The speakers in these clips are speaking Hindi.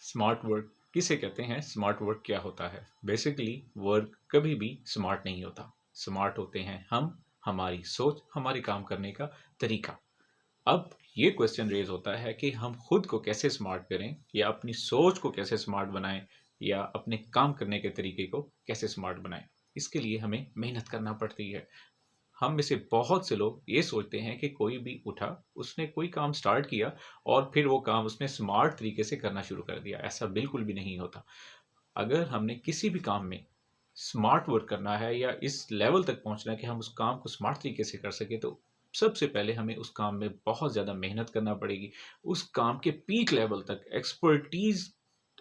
स्मार्ट वर्क किसे कहते हैं? स्मार्ट वर्क क्या होता है? बेसिकली वर्क कभी भी स्मार्ट नहीं होता। स्मार्ट होते हैं हम, हमारी सोच, हमारे काम करने का तरीका। अब ये क्वेश्चन रेज होता है कि हम खुद को कैसे स्मार्ट करें, या अपनी सोच को कैसे स्मार्ट बनाएं, या अपने काम करने के तरीके को कैसे स्मार्ट बनाएं। इसके लिए हमें मेहनत करना पड़ती है। हम में से बहुत से लोग ये सोचते हैं कि कोई भी उठा, उसने कोई काम स्टार्ट किया और फिर वो काम उसने स्मार्ट तरीके से करना शुरू कर दिया। ऐसा बिल्कुल भी नहीं होता। अगर हमने किसी भी काम में स्मार्ट वर्क करना है या इस लेवल तक पहुंचना है कि हम उस काम को स्मार्ट तरीके से कर सके, तो सबसे पहले हमें उस काम में बहुत ज़्यादा मेहनत करना पड़ेगी। उस काम के पीक लेवल तक एक्सपर्टीज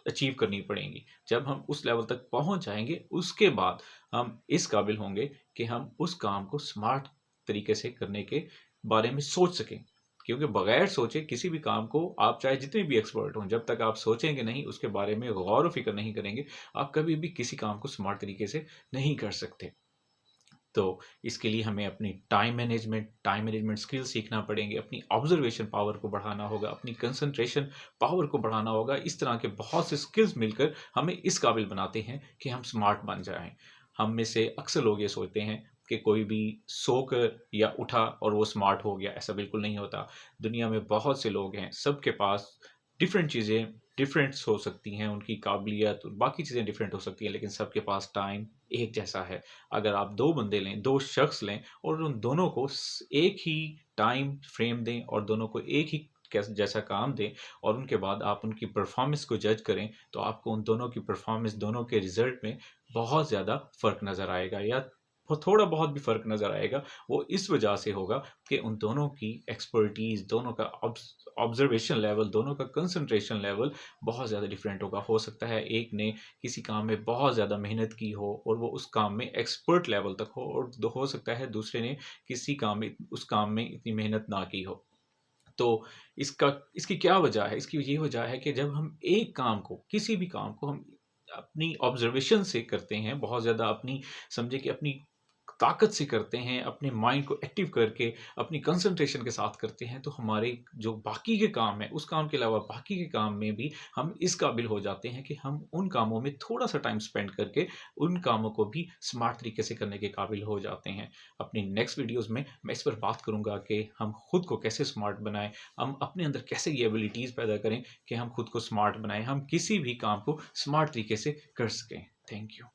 अचीव करनी पड़ेंगी। जब हम उस लेवल तक पहुंच जाएंगे, उसके बाद हम इस काबिल होंगे कि हम उस काम को स्मार्ट तरीके से करने के बारे में सोच सकें। क्योंकि बगैर सोचे किसी भी काम को, आप चाहे जितने भी एक्सपर्ट हों, जब तक आप सोचेंगे नहीं, उसके बारे में गौर व फिक्र नहीं करेंगे, आप कभी भी किसी काम को स्मार्ट तरीके से नहीं कर सकते। तो इसके लिए हमें अपनी टाइम मैनेजमेंट स्किल सीखना पड़ेंगे, अपनी ऑब्जर्वेशन पावर को बढ़ाना होगा, अपनी कंसंट्रेशन पावर को बढ़ाना होगा। इस तरह के बहुत से स्किल्स मिलकर हमें इस काबिल बनाते हैं कि हम स्मार्ट बन जाएं। हम में से अक्सर लोग ये सोचते हैं कि कोई भी सोकर या उठा और वो स्मार्ट हो गया। ऐसा बिल्कुल नहीं होता। दुनिया में बहुत से लोग हैं, सबके पास डिफरेंट चीज़ें डिफरेंट्स हो सकती हैं, उनकी काबिलियत बाकी चीज़ें डिफरेंट हो सकती हैं, लेकिन सबके पास टाइम एक जैसा है। अगर आप दो बंदे लें, दो शख्स लें और उन दोनों को एक ही टाइम फ्रेम दें और दोनों को एक ही जैसा काम दें, और उनके बाद आप उनकी परफॉर्मेंस को जज करें, तो आपको उन दोनों की परफॉर्मेंस, दोनों के रिजल्ट में बहुत ज़्यादा फ़र्क नज़र आएगा। या वो थोड़ा बहुत भी फ़र्क नज़र आएगा, वो इस वजह से होगा कि उन दोनों की एक्सपर्टीज़, दोनों का ऑब्जर्वेशन लेवल, दोनों का कंसंट्रेशन लेवल बहुत ज़्यादा डिफरेंट होगा। हो सकता है एक ने किसी काम में बहुत ज़्यादा मेहनत की हो और वो उस काम में एक्सपर्ट लेवल तक हो, और हो सकता है दूसरे ने किसी काम में उस काम में इतनी मेहनत ना की हो। तो इसकी क्या वजह है? इसकी ये वजह है कि जब हम एक काम को, किसी भी काम को हम अपनी ऑब्जर्वेशन से करते हैं, बहुत ज़्यादा अपनी, समझे कि अपनी ताकत से करते हैं, अपने माइंड को एक्टिव करके, अपनी कंसंट्रेशन के साथ करते हैं, तो हमारे जो बाकी के काम हैं, उस काम के अलावा बाकी के काम में भी हम इस काबिल हो जाते हैं कि हम उन कामों में थोड़ा-सा टाइम स्पेंड करके उन कामों को भी स्मार्ट तरीके से करने के काबिल हो जाते हैं। अपनी नेक्स्ट वीडियोज़ में मैं इस पर बात करूँगा कि हम खुद को कैसे स्मार्ट बनाएँ, हम अपने अंदर कैसे ये एबिलिटीज़ पैदा करें कि हम खुद को स्मार्ट बनाएँ, हम किसी भी काम को स्मार्ट तरीके से कर सकें। Thank you.